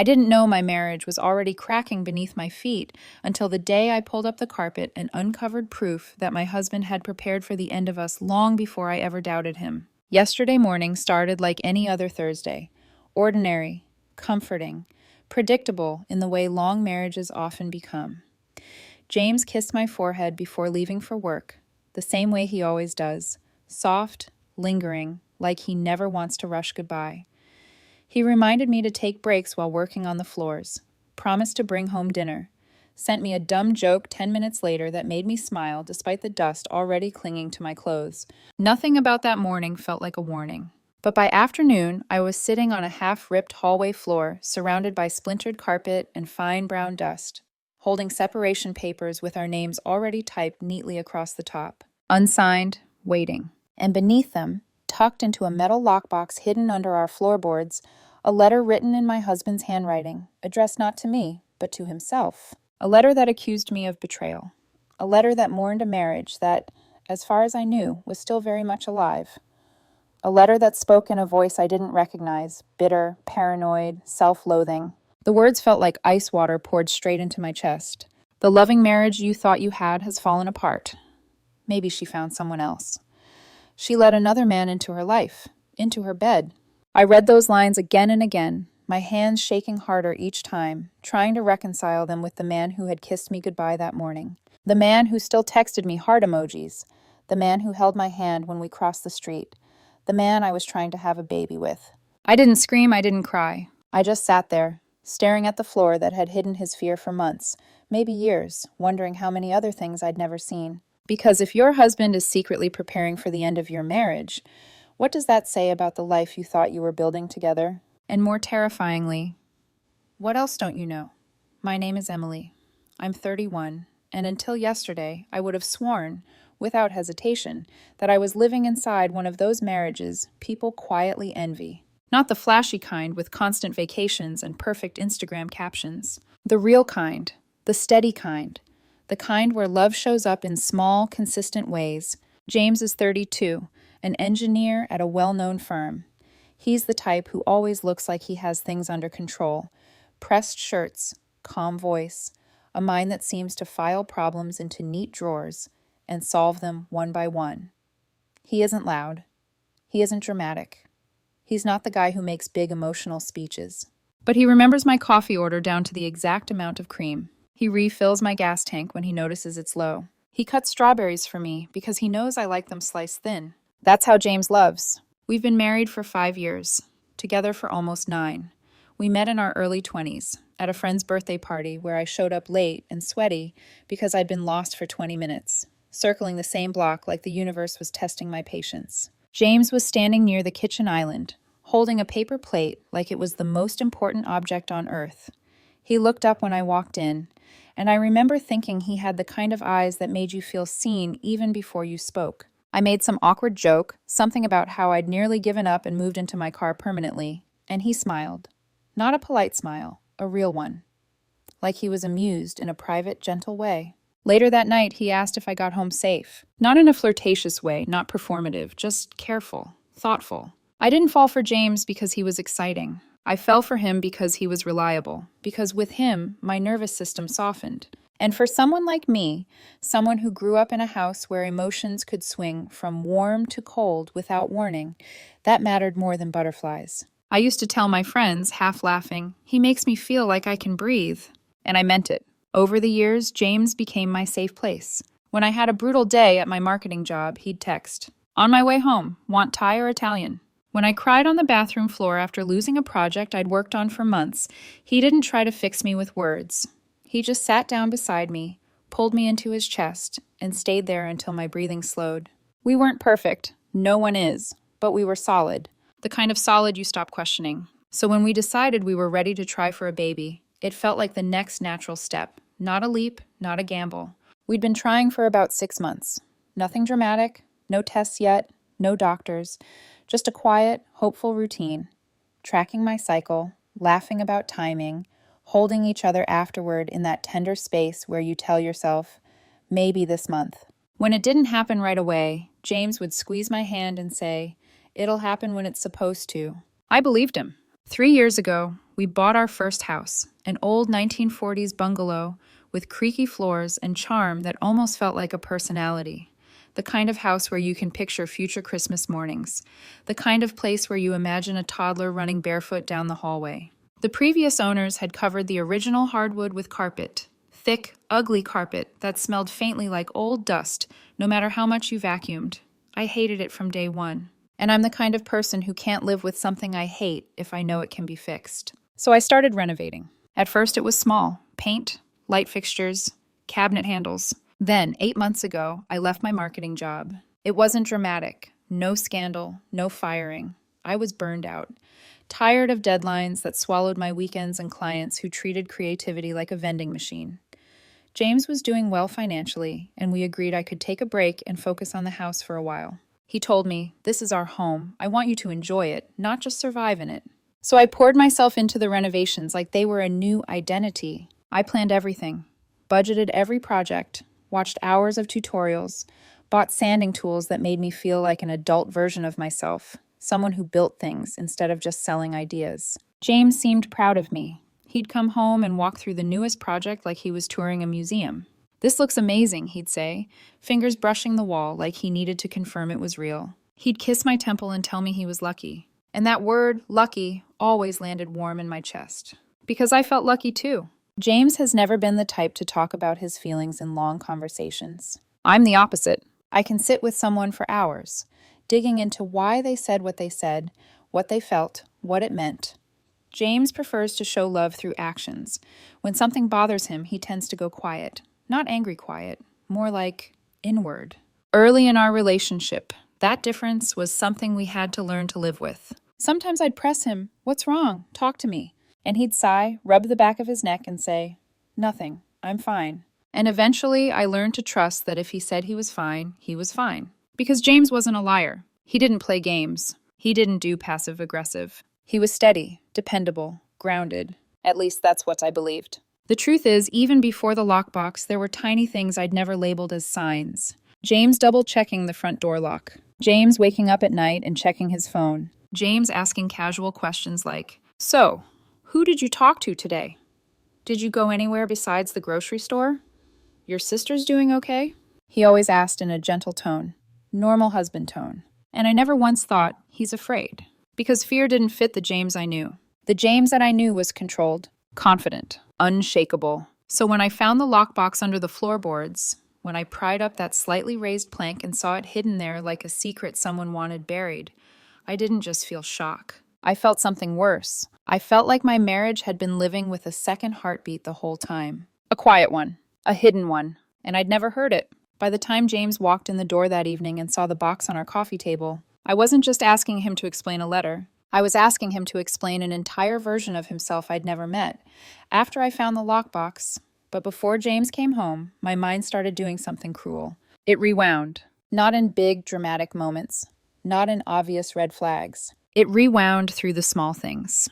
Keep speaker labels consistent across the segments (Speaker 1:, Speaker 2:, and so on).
Speaker 1: I didn't know my marriage was already cracking beneath my feet until the day I pulled up the carpet and uncovered proof that my husband had prepared for the end of us long before I ever doubted him. Yesterday morning started like any other Thursday, ordinary, comforting, predictable in the way long marriages often become. James kissed my forehead before leaving for work, the same way he always does, soft, lingering, like he never wants to rush goodbye. He reminded me to take breaks while working on the floors, promised to bring home dinner, sent me a dumb joke 10 minutes later that made me smile despite the dust already clinging to my clothes. Nothing about that morning felt like a warning. But by afternoon, I was sitting on a half-ripped hallway floor, surrounded by splintered carpet and fine brown dust, holding separation papers with our names already typed neatly across the top. Unsigned, waiting. And beneath them, tucked into a metal lockbox hidden under our floorboards, a letter written in my husband's handwriting, addressed not to me, but to himself. A letter that accused me of betrayal. A letter that mourned a marriage that, as far as I knew, was still very much alive. A letter that spoke in a voice I didn't recognize, bitter, paranoid, self-loathing. The words felt like ice water poured straight into my chest. The loving marriage you thought you had has fallen apart. Maybe she found someone else. She let another man into her life, into her bed. I read those lines again and again, my hands shaking harder each time, trying to reconcile them with the man who had kissed me goodbye that morning. The man who still texted me heart emojis. The man who held my hand when we crossed the street. The man I was trying to have a baby with. I didn't scream, I didn't cry. I just sat there, staring at the floor that had hidden his fear for months, maybe years, wondering how many other things I'd never seen. Because if your husband is secretly preparing for the end of your marriage, what does that say about the life you thought you were building together? And more terrifyingly, what else don't you know? My name is Emily. I'm 31, and until yesterday, I would have sworn, without hesitation, that I was living inside one of those marriages people quietly envy. Not the flashy kind with constant vacations and perfect Instagram captions. The real kind, the steady kind, the kind where love shows up in small, consistent ways. James is 32, an engineer at a well-known firm. He's the type who always looks like he has things under control. Pressed shirts, calm voice, a mind that seems to file problems into neat drawers and solve them one by one. He isn't loud. He isn't dramatic. He's not the guy who makes big emotional speeches. But he remembers my coffee order down to the exact amount of cream. He refills my gas tank when he notices it's low. He cuts strawberries for me because he knows I like them sliced thin. That's how James loves. We've been married for 5 years, together for almost 9. We met in our early 20s, at a friend's birthday party where I showed up late and sweaty because I'd been lost for 20 minutes, circling the same block like the universe was testing my patience. James was standing near the kitchen island, holding a paper plate like it was the most important object on earth. He looked up when I walked in, and I remember thinking he had the kind of eyes that made you feel seen even before you spoke. I made some awkward joke, something about how I'd nearly given up and moved into my car permanently, and he smiled. Not a polite smile, a real one. Like he was amused in a private, gentle way. Later that night, he asked if I got home safe. Not in a flirtatious way, not performative, just careful, thoughtful. I didn't fall for James because he was exciting. I fell for him because he was reliable, because with him, my nervous system softened. And for someone like me, someone who grew up in a house where emotions could swing from warm to cold without warning, that mattered more than butterflies. I used to tell my friends, half laughing, he makes me feel like I can breathe. And I meant it. Over the years, James became my safe place. When I had a brutal day at my marketing job, he'd text, "On my way home, want Thai or Italian?" When I cried on the bathroom floor after losing a project I'd worked on for months, he didn't try to fix me with words. He just sat down beside me, pulled me into his chest, and stayed there until my breathing slowed. We weren't perfect. No one is. But we were solid. The kind of solid you stop questioning. So when we decided we were ready to try for a baby, it felt like the next natural step. Not a leap, not a gamble. We'd been trying for about 6 months. Nothing dramatic, no tests yet, no doctors. Just a quiet, hopeful routine. Tracking my cycle, laughing about timing, holding each other afterward in that tender space where you tell yourself, maybe this month. When it didn't happen right away, James would squeeze my hand and say, "It'll happen when it's supposed to." I believed him. 3 years ago, we bought our first house, an old 1940s bungalow with creaky floors and charm that almost felt like a personality. The kind of house where you can picture future Christmas mornings. The kind of place where you imagine a toddler running barefoot down the hallway. The previous owners had covered the original hardwood with carpet. Thick, ugly carpet that smelled faintly like old dust, no matter how much you vacuumed. I hated it from day one. And I'm the kind of person who can't live with something I hate if I know it can be fixed. So I started renovating. At first it was small. Paint, light fixtures, cabinet handles. Then, 8 months ago, I left my marketing job. It wasn't dramatic. No scandal, no firing. I was burned out. Tired of deadlines that swallowed my weekends and clients who treated creativity like a vending machine. James was doing well financially, and we agreed I could take a break and focus on the house for a while. He told me, "This is our home. I want you to enjoy it, not just survive in it." So I poured myself into the renovations like they were a new identity. I planned everything, budgeted every project, watched hours of tutorials, bought sanding tools that made me feel like an adult version of myself, someone who built things instead of just selling ideas. James seemed proud of me. He'd come home and walk through the newest project like he was touring a museum. "This looks amazing," he'd say, fingers brushing the wall like he needed to confirm it was real. He'd kiss my temple and tell me he was lucky. And that word, lucky, always landed warm in my chest. Because I felt lucky too. James has never been the type to talk about his feelings in long conversations. I'm the opposite. I can sit with someone for hours, digging into why they said, what they felt, what it meant. James prefers to show love through actions. When something bothers him, he tends to go quiet. Not angry quiet, more like inward. Early in our relationship, that difference was something we had to learn to live with. Sometimes I'd press him, "What's wrong? Talk to me." And he'd sigh, rub the back of his neck, and say, "Nothing, I'm fine." And eventually I learned to trust that if he said he was fine, he was fine. Because James wasn't a liar. He didn't play games. He didn't do passive-aggressive. He was steady, dependable, grounded. At least that's what I believed. The truth is, even before the lockbox, there were tiny things I'd never labeled as signs. James double-checking the front door lock. James waking up at night and checking his phone. James asking casual questions like, "So, who did you talk to today? Did you go anywhere besides the grocery store? Your sister's doing okay?" He always asked in a gentle tone, normal husband tone. And I never once thought, he's afraid. Because fear didn't fit the James I knew. The James that I knew was controlled, confident, unshakable. So when I found the lockbox under the floorboards, when I pried up that slightly raised plank and saw it hidden there like a secret someone wanted buried, I didn't just feel shock. I felt something worse. I felt like my marriage had been living with a second heartbeat the whole time. A quiet one, a hidden one, and I'd never heard it. By the time James walked in the door that evening and saw the box on our coffee table, I wasn't just asking him to explain a letter. I was asking him to explain an entire version of himself I'd never met. After I found the lockbox, but before James came home, my mind started doing something cruel. It rewound. Not in big, dramatic moments. Not in obvious red flags. It rewound through the small things.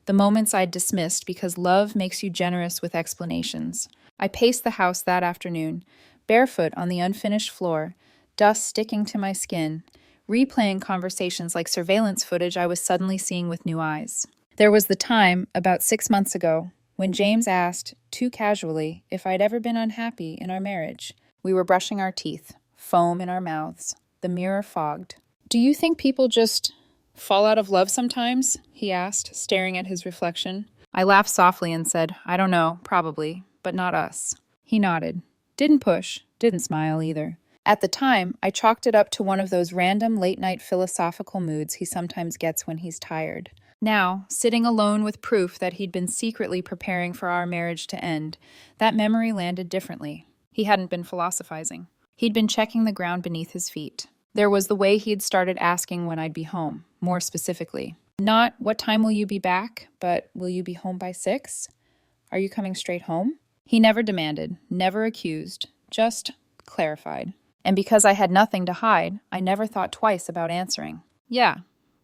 Speaker 1: The moments I'd dismissed because love makes you generous with explanations. I paced the house that afternoon, barefoot on the unfinished floor, dust sticking to my skin, replaying conversations like surveillance footage I was suddenly seeing with new eyes. There was the time, about 6 months ago, when James asked, too casually, if I'd ever been unhappy in our marriage. We were brushing our teeth, foam in our mouths, the mirror fogged. "Do you think people just fall out of love sometimes?" he asked, staring at his reflection. I laughed softly and said, "I don't know, probably, but not us." He nodded. Didn't push, didn't smile either. At the time, I chalked it up to one of those random late-night philosophical moods he sometimes gets when he's tired. Now, sitting alone with proof that he'd been secretly preparing for our marriage to end, that memory landed differently. He hadn't been philosophizing. He'd been checking the ground beneath his feet. There was the way he'd started asking when I'd be home, more specifically. Not, "What time will you be back?" but, "Will you be home by 6? Are you coming straight home?" He never demanded, never accused, just clarified. And because I had nothing to hide, I never thought twice about answering. "Yeah,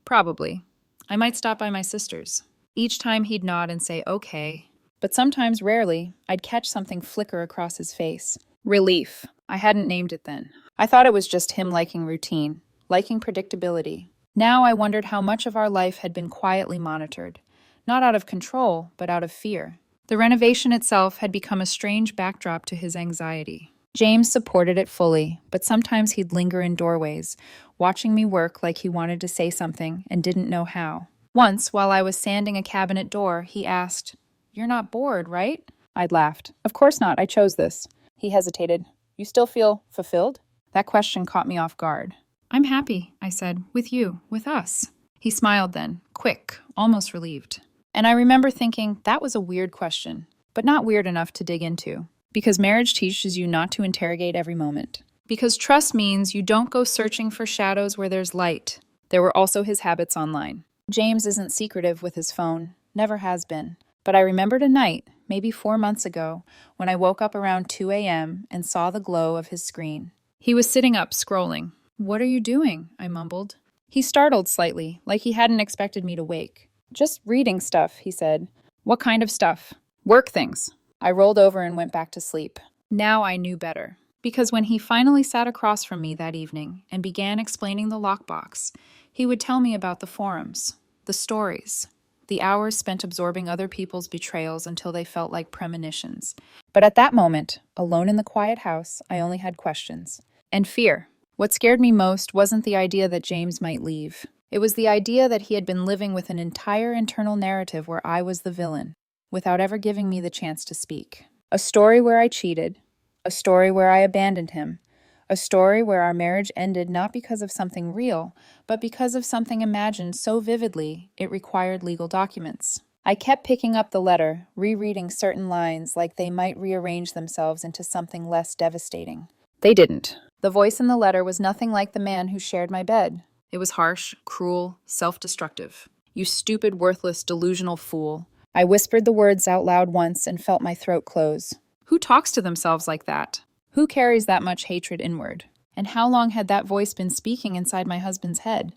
Speaker 1: probably. I might stop by my sister's." Each time he'd nod and say, "Okay." But sometimes, rarely, I'd catch something flicker across his face. Relief. I hadn't named it then. I thought it was just him liking routine, liking predictability. Now I wondered how much of our life had been quietly monitored, not out of control, but out of fear. The renovation itself had become a strange backdrop to his anxiety. James supported it fully, but sometimes he'd linger in doorways, watching me work like he wanted to say something and didn't know how. Once, while I was sanding a cabinet door, he asked, "You're not bored, right?" I'd laughed. "Of course not, I chose this." He hesitated. "You still feel fulfilled?" That question caught me off guard. "I'm happy," I said, "with you, with us." He smiled then, quick, almost relieved. And I remember thinking, that was a weird question, but not weird enough to dig into. Because marriage teaches you not to interrogate every moment. Because trust means you don't go searching for shadows where there's light. There were also his habits online. James isn't secretive with his phone, never has been. But I remembered a night, maybe 4 months ago, when I woke up around 2 a.m. and saw the glow of his screen. He was sitting up, scrolling. "What are you doing?" I mumbled. He startled slightly, like he hadn't expected me to wake. "Just reading stuff," he said. "What kind of stuff?" "Work things." I rolled over and went back to sleep. Now I knew better. Because when he finally sat across from me that evening and began explaining the lockbox, he would tell me about the forums, the stories, the hours spent absorbing other people's betrayals until they felt like premonitions. But at that moment, alone in the quiet house, I only had questions. And fear. What scared me most wasn't the idea that James might leave. It was the idea that he had been living with an entire internal narrative where I was the villain, without ever giving me the chance to speak. A story where I cheated, a story where I abandoned him, a story where our marriage ended not because of something real, but because of something imagined so vividly it required legal documents. I kept picking up the letter, rereading certain lines like they might rearrange themselves into something less devastating. They didn't. The voice in the letter was nothing like the man who shared my bed. It was harsh, cruel, self-destructive. "You stupid, worthless, delusional fool." I whispered the words out loud once and felt my throat close. Who talks to themselves like that? Who carries that much hatred inward? And how long had that voice been speaking inside my husband's head?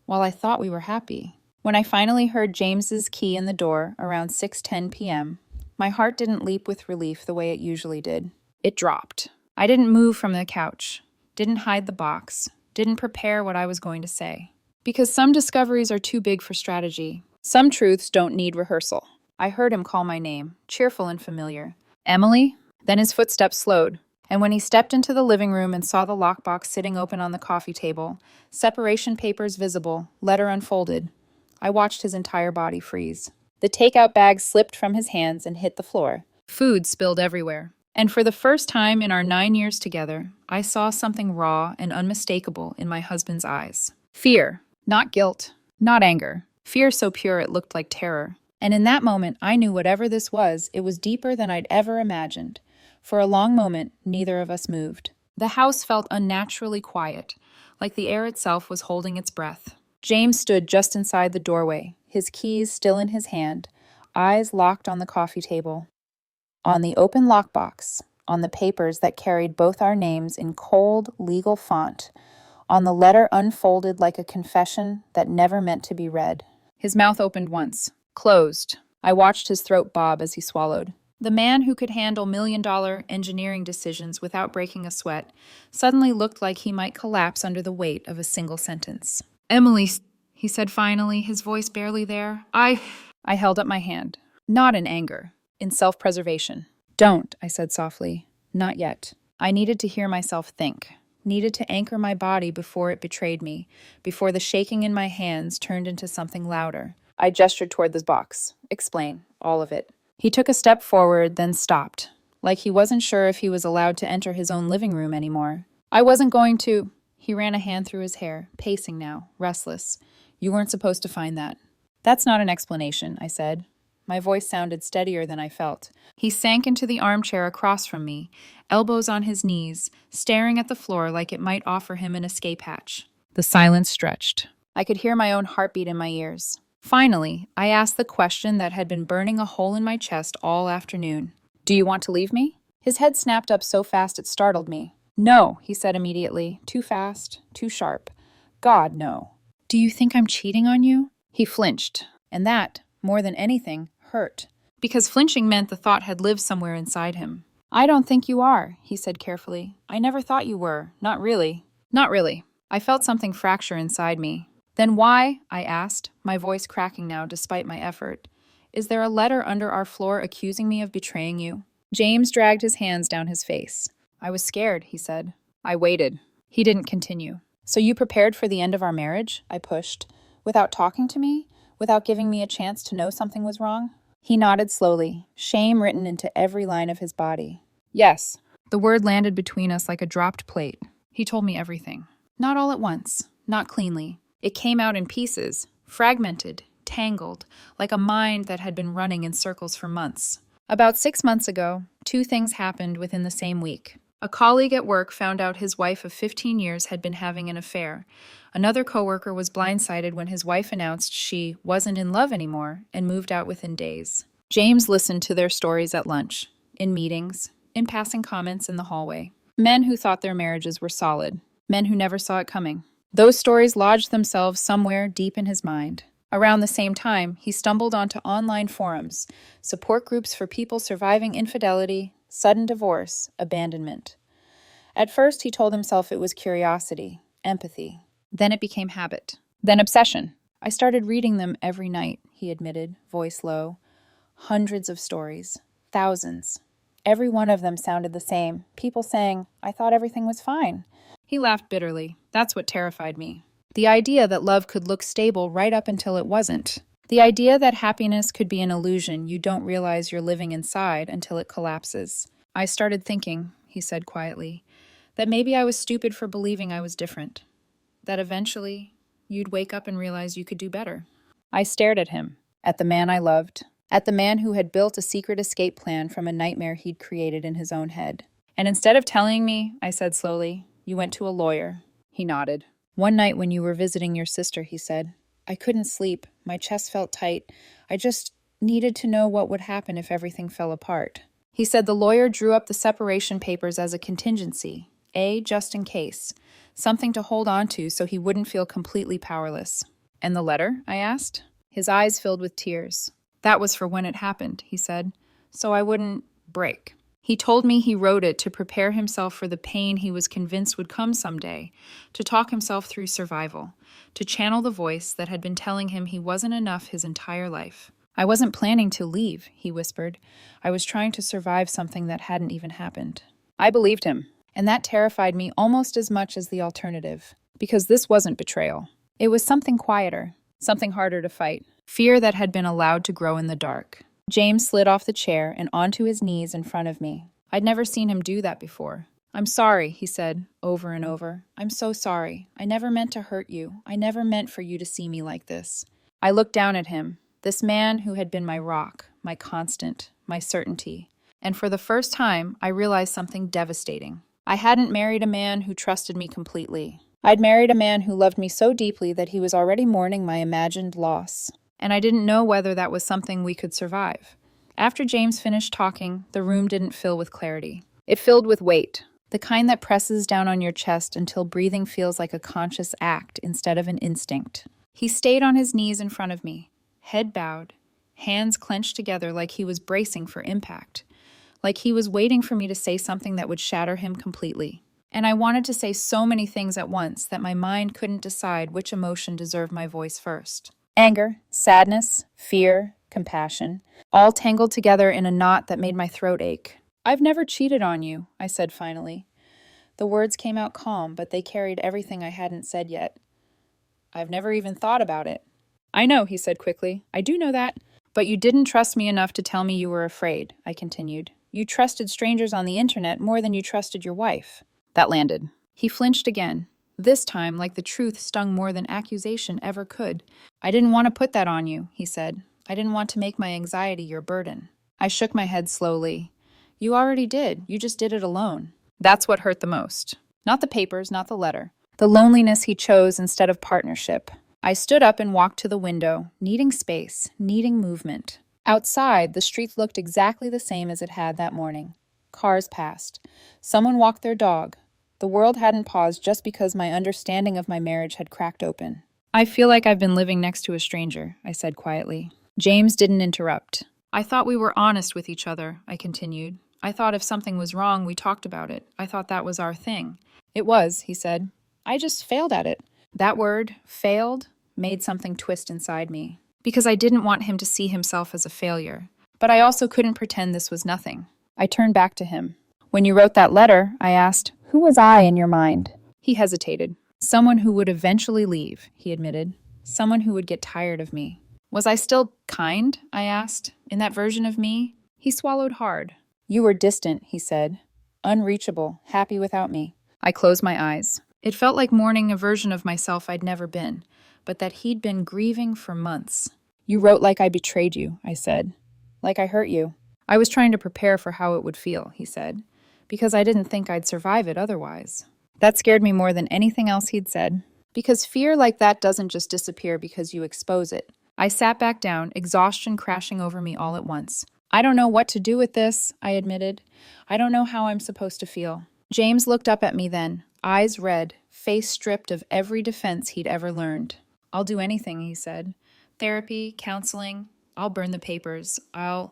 Speaker 1: While I thought we were happy. When I finally heard James's key in the door around 6:10 p.m., my heart didn't leap with relief the way it usually did. It dropped. I didn't move from the couch, didn't hide the box, didn't prepare what I was going to say. Because some discoveries are too big for strategy. Some truths don't need rehearsal. I heard him call my name, cheerful and familiar. "Emily?" Then his footsteps slowed, and when he stepped into the living room and saw the lockbox sitting open on the coffee table, separation papers visible, letter unfolded, I watched his entire body freeze. The takeout bag slipped from his hands and hit the floor. Food spilled everywhere. And for the first time in our 9 years together, I saw something raw and unmistakable in my husband's eyes. Fear, not guilt, not anger. Fear so pure it looked like terror. And in that moment, I knew whatever this was, it was deeper than I'd ever imagined. For a long moment, neither of us moved. The house felt unnaturally quiet, like the air itself was holding its breath. James stood just inside the doorway, his keys still in his hand, eyes locked on the coffee table. On the open lockbox, on the papers that carried both our names in cold, legal font, on the letter unfolded like a confession that never meant to be read. His mouth opened once, closed. I watched his throat bob as he swallowed. The man who could handle million-dollar engineering decisions without breaking a sweat suddenly looked like he might collapse under the weight of a single sentence. "Emily," he said finally, his voice barely there. I held up my hand. Not in anger, in self-preservation. "Don't," I said softly. "Not yet." I needed to hear myself think. Needed to anchor my body before it betrayed me, before the shaking in my hands turned into something louder. I gestured toward the box. "Explain, all of it." He took a step forward, then stopped, like he wasn't sure if he was allowed to enter his own living room anymore. "I wasn't going to—" He ran a hand through his hair, pacing now, restless. "You weren't supposed to find that." "That's not an explanation," I said. My voice sounded steadier than I felt. He sank into the armchair across from me, elbows on his knees, staring at the floor like it might offer him an escape hatch. The silence stretched. I could hear my own heartbeat in my ears. Finally, I asked the question that had been burning a hole in my chest all afternoon. "Do you want to leave me?" His head snapped up so fast it startled me. "No," he said immediately. Too fast, too sharp. "God, no." "Do you think I'm cheating on you?" He flinched, and that, more than anything, hurt. Because flinching meant the thought had lived somewhere inside him. "I don't think you are," he said carefully. "I never thought you were. Not really." Not really. I felt something fracture inside me. "Then why?" I asked, my voice cracking now despite my effort. Is there a letter under our floor accusing me of betraying you? James dragged his hands down his face. I was scared, he said. I waited. He didn't continue. So you prepared for the end of our marriage? I pushed. Without talking to me? Without giving me a chance to know something was wrong? He nodded slowly, shame written into every line of his body. Yes. The word landed between us like a dropped plate. He told me everything. Not all at once, not cleanly. It came out in pieces, fragmented, tangled, like a mind that had been running in circles for months. About 6 months ago, 2 things happened within the same week. A colleague at work found out his wife of 15 years had been having an affair. Another coworker was blindsided when his wife announced she wasn't in love anymore and moved out within days. James listened to their stories at lunch, in meetings, in passing comments in the hallway. Men who thought their marriages were solid, men who never saw it coming. Those stories lodged themselves somewhere deep in his mind. Around the same time, he stumbled onto online forums, support groups for people surviving infidelity, sudden divorce, abandonment. At first, he told himself it was curiosity, empathy. Then it became habit. Then obsession. I started reading them every night, he admitted, voice low. Hundreds of stories. Thousands. Every one of them sounded the same. People saying, I thought everything was fine. He laughed bitterly. That's what terrified me. The idea that love could look stable right up until it wasn't. The idea that happiness could be an illusion you don't realize you're living inside until it collapses. I started thinking, he said quietly, that maybe I was stupid for believing I was different. That eventually, you'd wake up and realize you could do better. I stared at him, at the man I loved, at the man who had built a secret escape plan from a nightmare he'd created in his own head. And instead of telling me, I said slowly, you went to a lawyer. He nodded. One night when you were visiting your sister, he said, I couldn't sleep. My chest felt tight. I just needed to know what would happen if everything fell apart. He said the lawyer drew up the separation papers as a contingency, just in case, something to hold on to so he wouldn't feel completely powerless. And the letter? I asked. His eyes filled with tears. That was for when it happened, he said, so I wouldn't break. He told me he wrote it to prepare himself for the pain he was convinced would come someday, to talk himself through survival, to channel the voice that had been telling him he wasn't enough his entire life. I wasn't planning to leave, he whispered. I was trying to survive something that hadn't even happened. I believed him, and that terrified me almost as much as the alternative, because this wasn't betrayal. It was something quieter, something harder to fight, fear that had been allowed to grow in the dark. James slid off the chair and onto his knees in front of me. I'd never seen him do that before. I'm sorry, he said, over and over. I'm so sorry. I never meant to hurt you. I never meant for you to see me like this. I looked down at him, this man who had been my rock, my constant, my certainty. And for the first time, I realized something devastating. I hadn't married a man who trusted me completely. I'd married a man who loved me so deeply that he was already mourning my imagined loss. And I didn't know whether that was something we could survive. After James finished talking, the room didn't fill with clarity. It filled with weight, the kind that presses down on your chest until breathing feels like a conscious act instead of an instinct. He stayed on his knees in front of me, head bowed, hands clenched together like he was bracing for impact, like he was waiting for me to say something that would shatter him completely. And I wanted to say so many things at once that my mind couldn't decide which emotion deserved my voice first. Anger, sadness, fear, compassion, all tangled together in a knot that made my throat ache. I've never cheated on you, I said finally. The words came out calm, but they carried everything I hadn't said yet. I've never even thought about it. I know, he said quickly. I do know that. But you didn't trust me enough to tell me you were afraid, I continued. You trusted strangers on the internet more than you trusted your wife. That landed. He flinched again. This time, like the truth stung more than accusation ever could. I didn't want to put that on you, he said. I didn't want to make my anxiety your burden. I shook my head slowly. You already did. You just did it alone. That's what hurt the most. Not the papers, not the letter. The loneliness he chose instead of partnership. I stood up and walked to the window, needing space, needing movement. Outside, the street looked exactly the same as it had that morning. Cars passed. Someone walked their dog. The world hadn't paused just because my understanding of my marriage had cracked open. I feel like I've been living next to a stranger, I said quietly. James didn't interrupt. I thought we were honest with each other, I continued. I thought if something was wrong, we talked about it. I thought that was our thing. It was, he said. I just failed at it. That word, failed, made something twist inside me. because I didn't want him to see himself as a failure. But I also couldn't pretend this was nothing. I turned back to him. When you wrote that letter, I asked, who was I in your mind? He hesitated. Someone who would eventually leave, he admitted. Someone who would get tired of me. Was I still kind? I asked. In that version of me? He swallowed hard. You were distant, he said. Unreachable, happy without me. I closed my eyes. It felt like mourning a version of myself I'd never been, but that he'd been grieving for months. You wrote like I betrayed you, I said. Like I hurt you. I was trying to prepare for how it would feel, he said, because I didn't think I'd survive it otherwise. That scared me more than anything else he'd said, because fear like that doesn't just disappear because you expose it. I sat back down, exhaustion crashing over me all at once. I don't know what to do with this, I admitted. I don't know how I'm supposed to feel. James looked up at me then, eyes red, face stripped of every defense he'd ever learned. I'll do anything, he said. Therapy, counseling, I'll burn the papers. I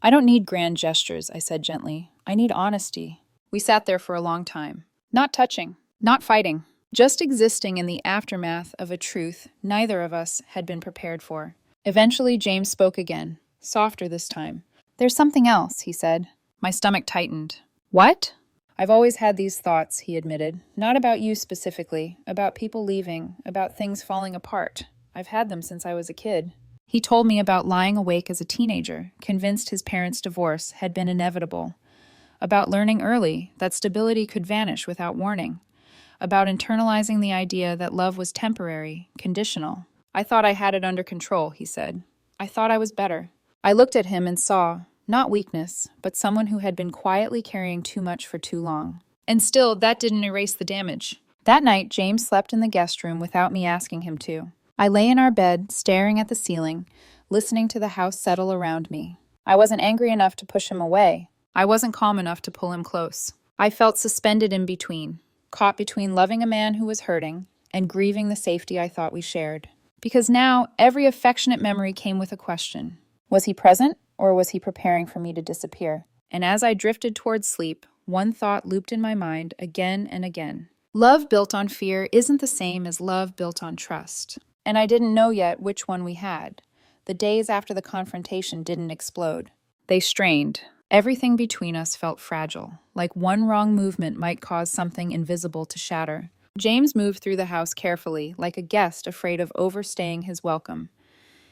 Speaker 1: don't need grand gestures, I said gently. I need honesty. We sat there for a long time. Not touching, not fighting, just existing in the aftermath of a truth neither of us had been prepared for. Eventually, James spoke again, softer this time. There's something else, he said. My stomach tightened. What? I've always had these thoughts, he admitted. Not about you specifically, about people leaving, about things falling apart. I've had them since I was a kid. He told me about lying awake as a teenager, convinced his parents' divorce had been inevitable. About learning early that stability could vanish without warning. About internalizing the idea that love was temporary, conditional. I thought I had it under control, he said. I thought I was better. I looked at him and saw, not weakness, but someone who had been quietly carrying too much for too long. And still, that didn't erase the damage. That night, James slept in the guest room without me asking him to. I lay in our bed, staring at the ceiling, listening to the house settle around me. I wasn't angry enough to push him away. I wasn't calm enough to pull him close. I felt suspended in between, caught between loving a man who was hurting and grieving the safety I thought we shared. Because now, every affectionate memory came with a question. Was he present, or was he preparing for me to disappear? And as I drifted towards sleep, one thought looped in my mind again and again. Love built on fear isn't the same as love built on trust. And I didn't know yet which one we had. The days after the confrontation didn't explode. They strained. Everything between us felt fragile, like one wrong movement might cause something invisible to shatter. James moved through the house carefully, like a guest afraid of overstaying his welcome.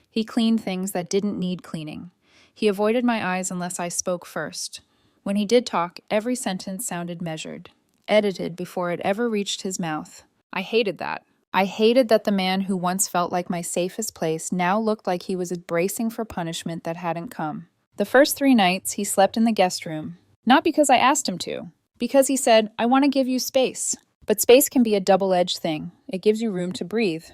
Speaker 1: He cleaned things that didn't need cleaning. He avoided my eyes unless I spoke first. When he did talk, every sentence sounded measured, edited before it ever reached his mouth. I hated that. I hated that the man who once felt like my safest place now looked like he was bracing for punishment that hadn't come. The first 3 nights, he slept in the guest room. Not because I asked him to. Because he said, I want to give you space. But space can be a double-edged thing. It gives you room to breathe,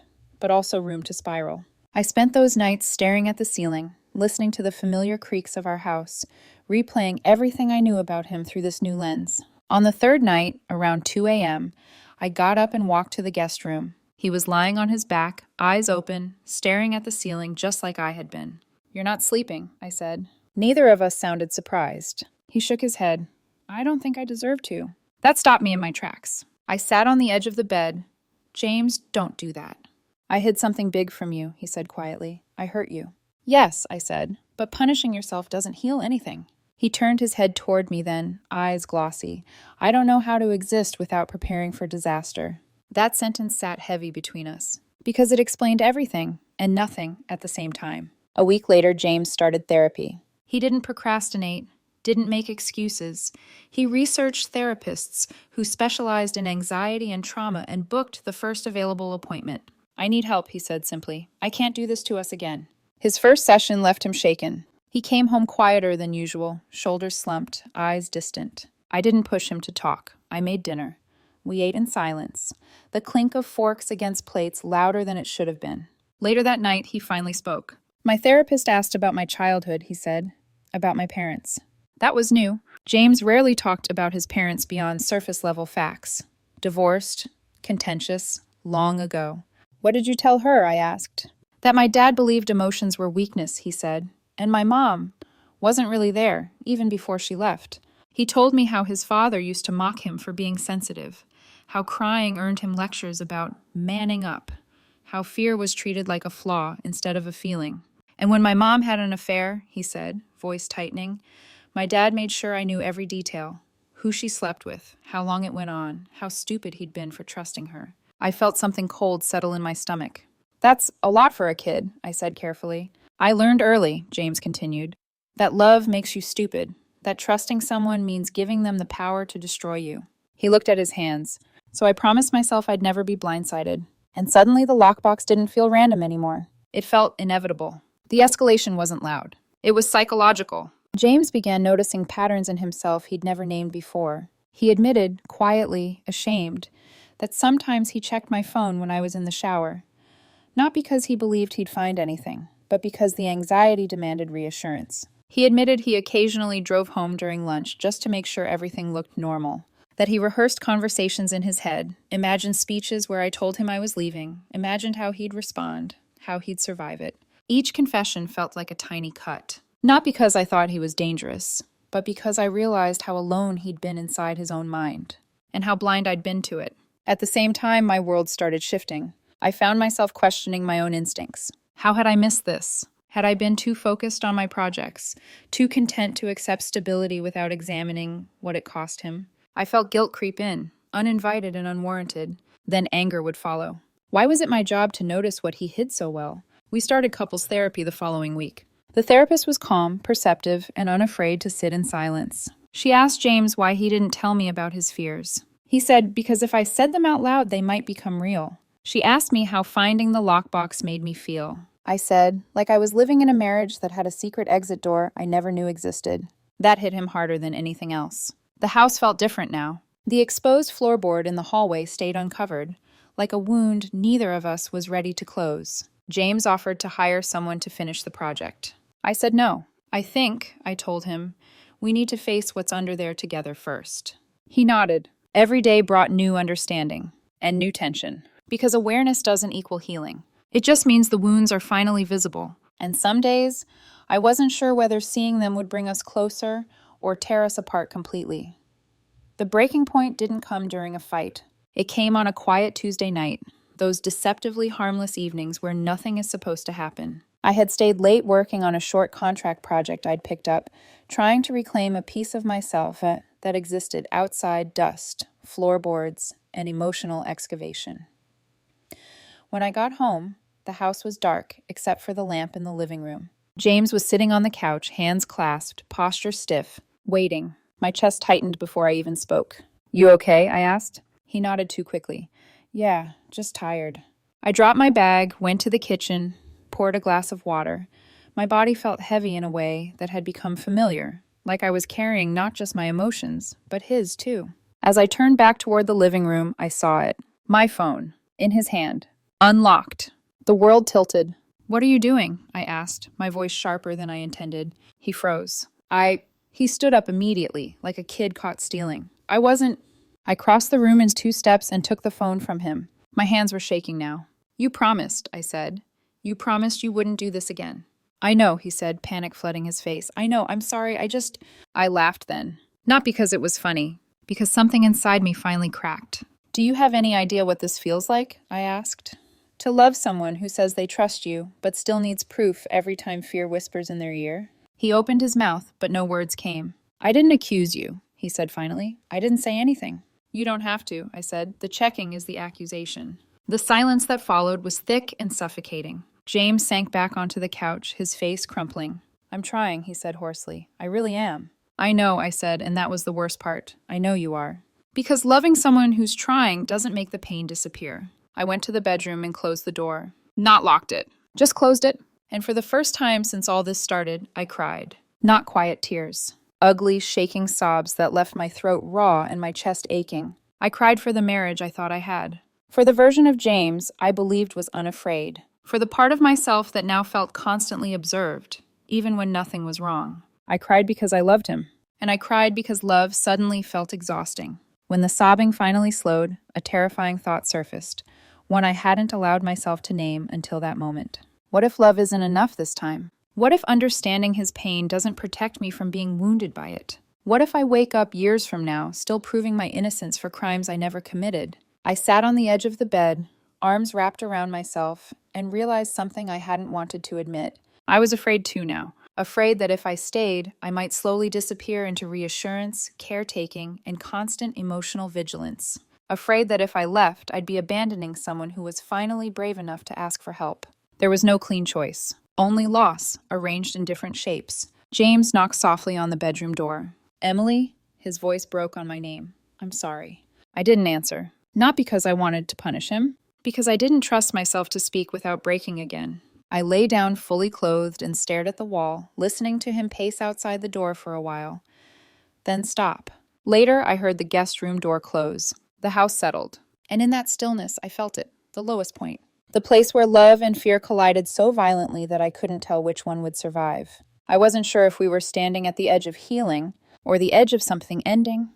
Speaker 1: but also room to spiral. I spent those nights staring at the ceiling, listening to the familiar creaks of our house, replaying everything I knew about him through this new lens. On the 3rd night, around 2 a.m., I got up and walked to the guest room. He was lying on his back, eyes open, staring at the ceiling just like I had been. You're not sleeping, I said. Neither of us sounded surprised. He shook his head. I don't think I deserve to. That stopped me in my tracks. I sat on the edge of the bed. James, don't do that. I hid something big from you, he said quietly. I hurt you. Yes, I said, but punishing yourself doesn't heal anything. He turned his head toward me then, eyes glossy. I don't know how to exist without preparing for disaster. That sentence sat heavy between us, because it explained everything and nothing at the same time. A week later, James started therapy. He didn't procrastinate, didn't make excuses. He researched therapists who specialized in anxiety and trauma and booked the first available appointment. I need help, he said simply. I can't do this to us again. His first session left him shaken. He came home quieter than usual, shoulders slumped, eyes distant. I didn't push him to talk. I made dinner. We ate in silence, the clink of forks against plates louder than it should have been. Later that night, he finally spoke. My therapist asked about my childhood, he said, about my parents. That was new. James rarely talked about his parents beyond surface-level facts. Divorced, contentious, long ago. What did you tell her? I asked. That my dad believed emotions were weakness, he said, and my mom wasn't really there, even before she left. He told me how his father used to mock him for being sensitive, how crying earned him lectures about manning up, how fear was treated like a flaw instead of a feeling. And when my mom had an affair, he said, voice tightening, my dad made sure I knew every detail. Who she slept with, how long it went on, how stupid he'd been for trusting her. I felt something cold settle in my stomach. That's a lot for a kid, I said carefully. I learned early, James continued, that love makes you stupid, that trusting someone means giving them the power to destroy you. He looked at his hands. So I promised myself I'd never be blindsided. And suddenly the lockbox didn't feel random anymore. It felt inevitable. The escalation wasn't loud. It was psychological. James began noticing patterns in himself he'd never named before. He admitted, quietly, ashamed, that sometimes he checked my phone when I was in the shower. Not because he believed he'd find anything, but because the anxiety demanded reassurance. He admitted he occasionally drove home during lunch just to make sure everything looked normal. That he rehearsed conversations in his head, imagined speeches where I told him I was leaving, imagined how he'd respond, how he'd survive it. Each confession felt like a tiny cut. Not because I thought he was dangerous, but because I realized how alone he'd been inside his own mind, and how blind I'd been to it. At the same time, my world started shifting. I found myself questioning my own instincts. How had I missed this? Had I been too focused on my projects, too content to accept stability without examining what it cost him? I felt guilt creep in, uninvited and unwarranted. Then anger would follow. Why was it my job to notice what he hid so well? We started couples therapy the following week. The therapist was calm, perceptive, and unafraid to sit in silence. She asked James why he didn't tell me about his fears. He said, because if I said them out loud, they might become real. She asked me how finding the lockbox made me feel. I said, like I was living in a marriage that had a secret exit door I never knew existed. That hit him harder than anything else. The house felt different now. The exposed floorboard in the hallway stayed uncovered, like a wound neither of us was ready to close. James offered to hire someone to finish the project. I said no. I told him, we need to face what's under there together first. He nodded. Every day brought new understanding and new tension, because awareness doesn't equal healing. It just means the wounds are finally visible. And some days, I wasn't sure whether seeing them would bring us closer or tear us apart completely. The breaking point didn't come during a fight. It came on a quiet Tuesday night, those deceptively harmless evenings where nothing is supposed to happen. I had stayed late working on a short contract project I'd picked up, trying to reclaim a piece of myself that existed outside dust, floorboards, and emotional excavation. When I got home, the house was dark except for the lamp in the living room. James was sitting on the couch, hands clasped, posture stiff, waiting. My chest tightened before I even spoke. You okay? I asked. He nodded too quickly. Yeah, just tired. I dropped my bag, went to the kitchen, poured a glass of water. My body felt heavy in a way that had become familiar, like I was carrying not just my emotions, but his too. As I turned back toward the living room, I saw it. My phone, in his hand, unlocked. The world tilted. What are you doing? I asked, my voice sharper than I intended. He froze. He stood up immediately, like a kid caught stealing. I crossed the room in 2 steps and took the phone from him. My hands were shaking now. You promised, I said. You promised you wouldn't do this again. I know, he said, panic flooding his face. I know, I'm sorry, I laughed then. Not because it was funny, because something inside me finally cracked. Do you have any idea what this feels like? I asked. To love someone who says they trust you, but still needs proof every time fear whispers in their ear? He opened his mouth, but no words came. I didn't accuse you, he said finally. I didn't say anything. You don't have to, I said. The checking is the accusation. The silence that followed was thick and suffocating. James sank back onto the couch, his face crumpling. I'm trying, he said hoarsely. I really am. I know, I said, and that was the worst part. I know you are. Because loving someone who's trying doesn't make the pain disappear. I went to the bedroom and closed the door. Not locked it. Just closed it. And for the first time since all this started, I cried. Not quiet tears. Ugly, shaking sobs that left my throat raw and my chest aching. I cried for the marriage I thought I had. For the version of James I believed was unafraid. For the part of myself that now felt constantly observed, even when nothing was wrong. I cried because I loved him. And I cried because love suddenly felt exhausting. When the sobbing finally slowed, a terrifying thought surfaced, one I hadn't allowed myself to name until that moment. What if love isn't enough this time? What if understanding his pain doesn't protect me from being wounded by it? What if I wake up years from now, still proving my innocence for crimes I never committed? I sat on the edge of the bed, arms wrapped around myself, and realized something I hadn't wanted to admit. I was afraid too now. Afraid that if I stayed, I might slowly disappear into reassurance, caretaking, and constant emotional vigilance. Afraid that if I left, I'd be abandoning someone who was finally brave enough to ask for help. There was no clean choice, only loss, arranged in different shapes. James knocked softly on the bedroom door. Emily? His voice broke on my name. I'm sorry. I didn't answer. Not because I wanted to punish him, because I didn't trust myself to speak without breaking again. I lay down fully clothed and stared at the wall, listening to him pace outside the door for a while, then stop. Later, I heard the guest room door close. The house settled, and in that stillness, I felt it, the lowest point. The place where love and fear collided so violently that I couldn't tell which one would survive. I wasn't sure if we were standing at the edge of healing or the edge of something ending.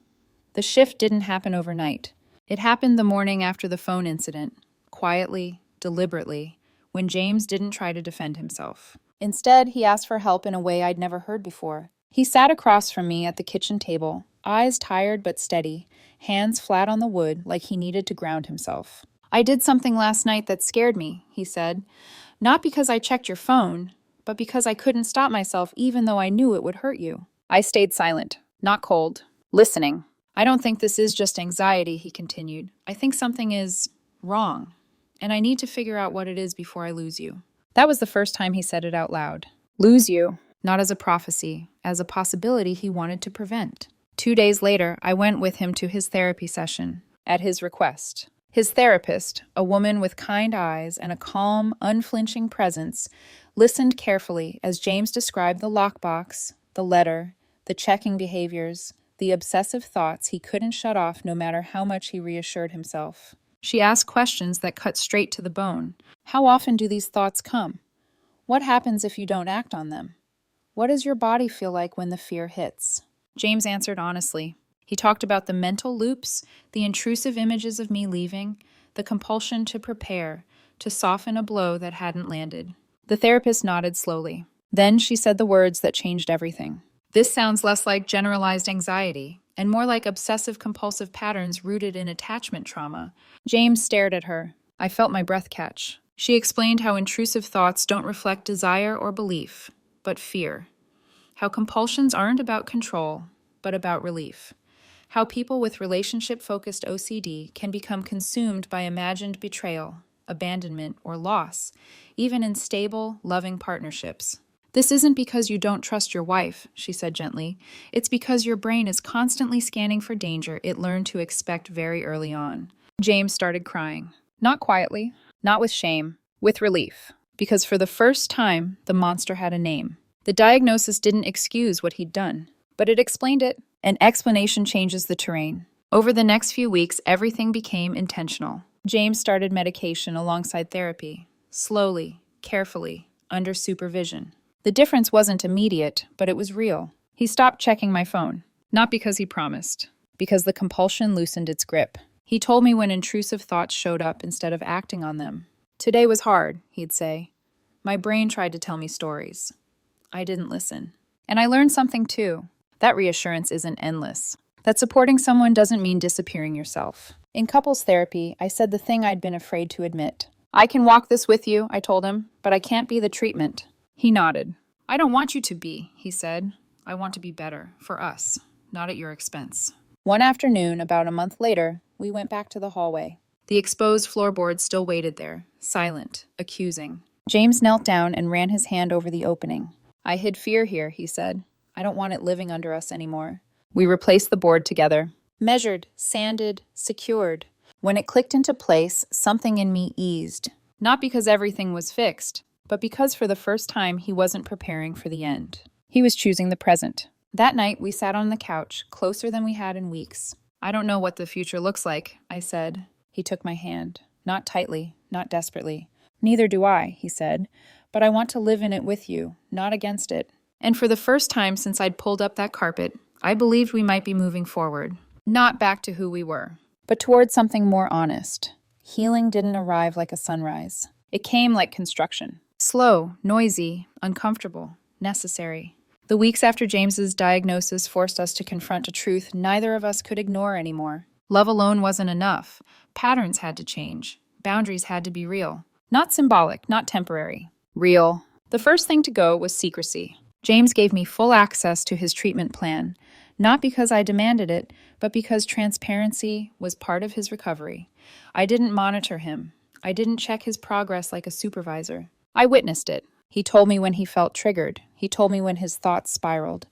Speaker 1: The shift didn't happen overnight. It happened the morning after the phone incident, quietly, deliberately, when James didn't try to defend himself. Instead, he asked for help in a way I'd never heard before. He sat across from me at the kitchen table, eyes tired but steady, hands flat on the wood like he needed to ground himself. I did something last night that scared me, he said. Not because I checked your phone, but because I couldn't stop myself even though I knew it would hurt you. I stayed silent, not cold, listening. I don't think this is just anxiety, he continued. I think something is wrong, and I need to figure out what it is before I lose you. That was the first time he said it out loud. Lose you, not as a prophecy, as a possibility he wanted to prevent. 2 days later, I went with him to his therapy session, at his request. His therapist, a woman with kind eyes and a calm, unflinching presence, listened carefully as James described the lockbox, the letter, the checking behaviors, the obsessive thoughts he couldn't shut off no matter how much he reassured himself. She asked questions that cut straight to the bone. How often do these thoughts come? What happens if you don't act on them? What does your body feel like when the fear hits? James answered honestly. He talked about the mental loops, the intrusive images of me leaving, the compulsion to prepare, to soften a blow that hadn't landed. The therapist nodded slowly. Then she said the words that changed everything. This sounds less like generalized anxiety, and more like obsessive-compulsive patterns rooted in attachment trauma. James stared at her. I felt my breath catch. She explained how intrusive thoughts don't reflect desire or belief, but fear. How compulsions aren't about control, but about relief. How people with relationship-focused OCD can become consumed by imagined betrayal, abandonment, or loss, even in stable, loving partnerships. This isn't because you don't trust your wife, she said gently. It's because your brain is constantly scanning for danger it learned to expect very early on. James started crying. Not quietly, not with shame, with relief. Because for the first time, the monster had a name. The diagnosis didn't excuse what he'd done, but it explained it. An explanation changes the terrain. Over the next few weeks, everything became intentional. James started medication alongside therapy, slowly, carefully, under supervision. The difference wasn't immediate, but it was real. He stopped checking my phone, not because he promised, because the compulsion loosened its grip. He told me when intrusive thoughts showed up instead of acting on them. Today was hard, he'd say. My brain tried to tell me stories. I didn't listen. And I learned something too. That reassurance isn't endless. That supporting someone doesn't mean disappearing yourself. In couples therapy, I said the thing I'd been afraid to admit. I can walk this with you, I told him, but I can't be the treatment. He nodded. I don't want you to be, he said. I want to be better, for us, not at your expense. One afternoon, about a month later, we went back to the hallway. The exposed floorboards still waited there, silent, accusing. James knelt down and ran his hand over the opening. I hid fear here, he said. I don't want it living under us anymore. We replaced the board together. Measured, sanded, secured. When it clicked into place, something in me eased. Not because everything was fixed, but because for the first time he wasn't preparing for the end. He was choosing the present. That night, we sat on the couch, closer than we had in weeks. I don't know what the future looks like, I said. He took my hand. Not tightly, not desperately. Neither do I, he said. But I want to live in it with you, not against it. And for the first time since I'd pulled up that carpet, I believed we might be moving forward. Not back to who we were, but towards something more honest. Healing didn't arrive like a sunrise. It came like construction. Slow, noisy, uncomfortable, necessary. The weeks after James's diagnosis forced us to confront a truth neither of us could ignore anymore. Love alone wasn't enough. Patterns had to change. Boundaries had to be real. Not symbolic, not temporary. Real. The first thing to go was secrecy. James gave me full access to his treatment plan, not because I demanded it, but because transparency was part of his recovery. I didn't monitor him. I didn't check his progress like a supervisor. I witnessed it. He told me when he felt triggered. He told me when his thoughts spiraled.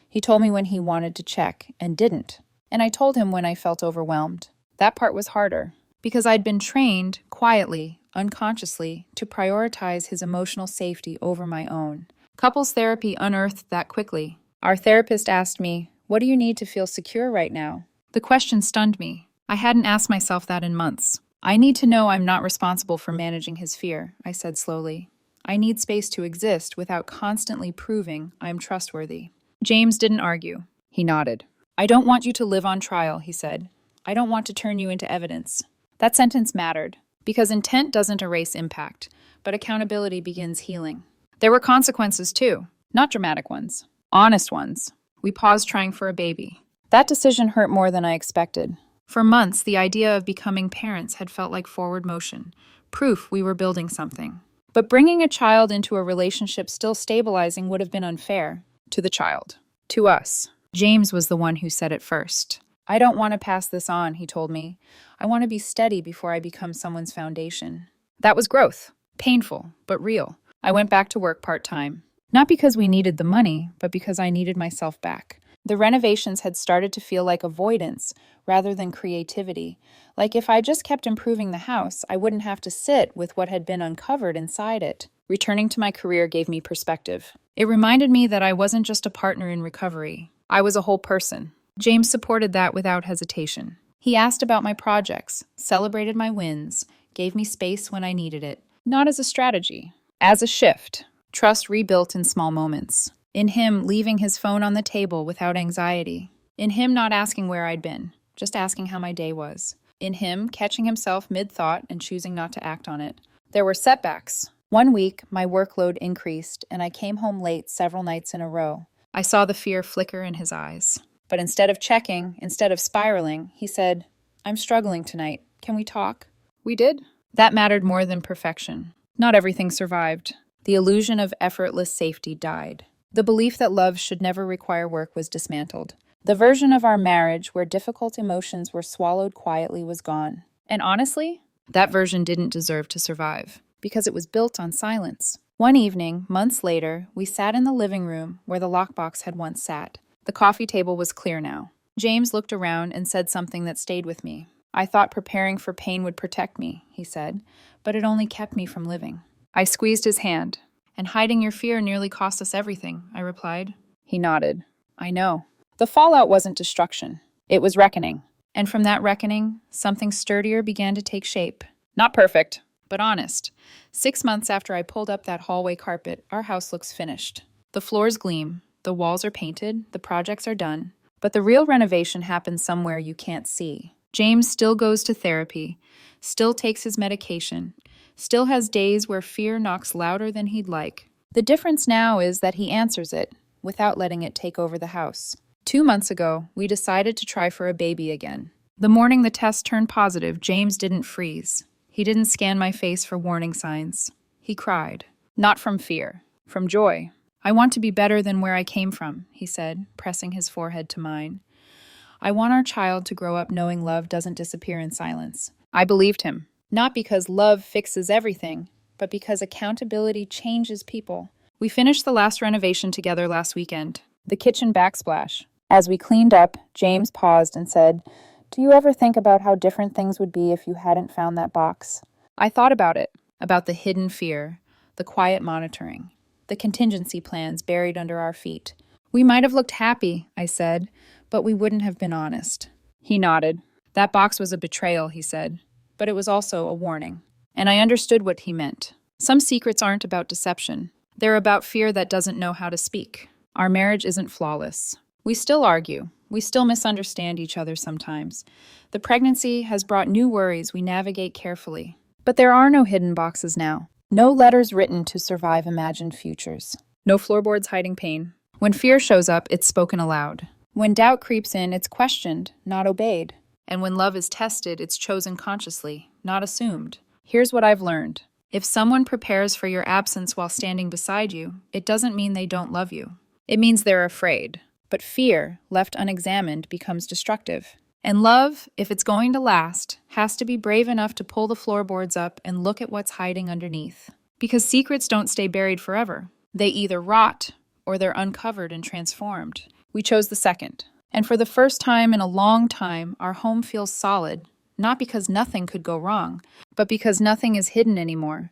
Speaker 1: He told me when he wanted to check and didn't. And I told him when I felt overwhelmed. That part was harder, because I'd been trained, quietly, unconsciously, to prioritize his emotional safety over my own. Couples therapy unearthed that quickly. Our therapist asked me, "What do you need to feel secure right now?" The question stunned me. I hadn't asked myself that in months. "I need to know I'm not responsible for managing his fear," I said slowly. "I need space to exist without constantly proving I'm trustworthy." James didn't argue. He nodded. "I don't want you to live on trial," he said. "I don't want to turn you into evidence." That sentence mattered, because intent doesn't erase impact, but accountability begins healing. There were consequences too, not dramatic ones, honest ones. We paused trying for a baby. That decision hurt more than I expected. For months, the idea of becoming parents had felt like forward motion, proof we were building something. But bringing a child into a relationship still stabilizing would have been unfair. To the child. To us. James was the one who said it first. "I don't want to pass this on," he told me. "I want to be steady before I become someone's foundation." That was growth. Painful, but real. I went back to work part-time. Not because we needed the money, but because I needed myself back. The renovations had started to feel like avoidance rather than creativity. Like if I just kept improving the house, I wouldn't have to sit with what had been uncovered inside it. Returning to my career gave me perspective. It reminded me that I wasn't just a partner in recovery. I was a whole person. James supported that without hesitation. He asked about my projects, celebrated my wins, gave me space when I needed it. Not as a strategy, as a shift. Trust rebuilt in small moments. In him leaving his phone on the table without anxiety. In him not asking where I'd been, just asking how my day was. In him catching himself mid-thought and choosing not to act on it. There were setbacks. One week, my workload increased, and I came home late several nights in a row. I saw the fear flicker in his eyes. But instead of checking, instead of spiraling, he said, "I'm struggling tonight. Can we talk?" We did. That mattered more than perfection. Not everything survived. The illusion of effortless safety died. The belief that love should never require work was dismantled. The version of our marriage where difficult emotions were swallowed quietly was gone. And honestly, that version didn't deserve to survive, because it was built on silence. One evening, months later, we sat in the living room where the lockbox had once sat. The coffee table was clear now. James looked around and said something that stayed with me. "I thought preparing for pain would protect me," he said, "but it only kept me from living." I squeezed his hand. "And hiding your fear nearly cost us everything," I replied. He nodded. "I know." The fallout wasn't destruction. It was reckoning. And from that reckoning, something sturdier began to take shape. Not perfect, but honest. 6 months after I pulled up that hallway carpet, our house looks finished. The floors gleam. The walls are painted, the projects are done, but the real renovation happens somewhere you can't see. James still goes to therapy, still takes his medication, still has days where fear knocks louder than he'd like. The difference now is that he answers it, without letting it take over the house. 2 months ago, we decided to try for a baby again. The morning the test turned positive, James didn't freeze. He didn't scan my face for warning signs. He cried. Not from fear, from joy. "I want to be better than where I came from," he said, pressing his forehead to mine. "I want our child to grow up knowing love doesn't disappear in silence." I believed him, not because love fixes everything, but because accountability changes people. We finished the last renovation together last weekend, the kitchen backsplash. As we cleaned up, James paused and said, "Do you ever think about how different things would be if you hadn't found that box?" I thought about it, about the hidden fear, the quiet monitoring, the contingency plans buried under our feet. "We might have looked happy," I said, "but we wouldn't have been honest." He nodded. "That box was a betrayal," he said, "but it was also a warning." And I understood what he meant. Some secrets aren't about deception. They're about fear that doesn't know how to speak. Our marriage isn't flawless. We still argue. We still misunderstand each other sometimes. The pregnancy has brought new worries we navigate carefully. But there are no hidden boxes now. No letters written to survive imagined futures. No floorboards hiding pain. When fear shows up, it's spoken aloud. When doubt creeps in, it's questioned, not obeyed. And when love is tested, it's chosen consciously, not assumed. Here's what I've learned. If someone prepares for your absence while standing beside you, it doesn't mean they don't love you. It means they're afraid. But fear, left unexamined, becomes destructive. And love, if it's going to last, has to be brave enough to pull the floorboards up and look at what's hiding underneath. Because secrets don't stay buried forever. They either rot or they're uncovered and transformed. We chose the second. And for the first time in a long time, our home feels solid, not because nothing could go wrong, but because nothing is hidden anymore.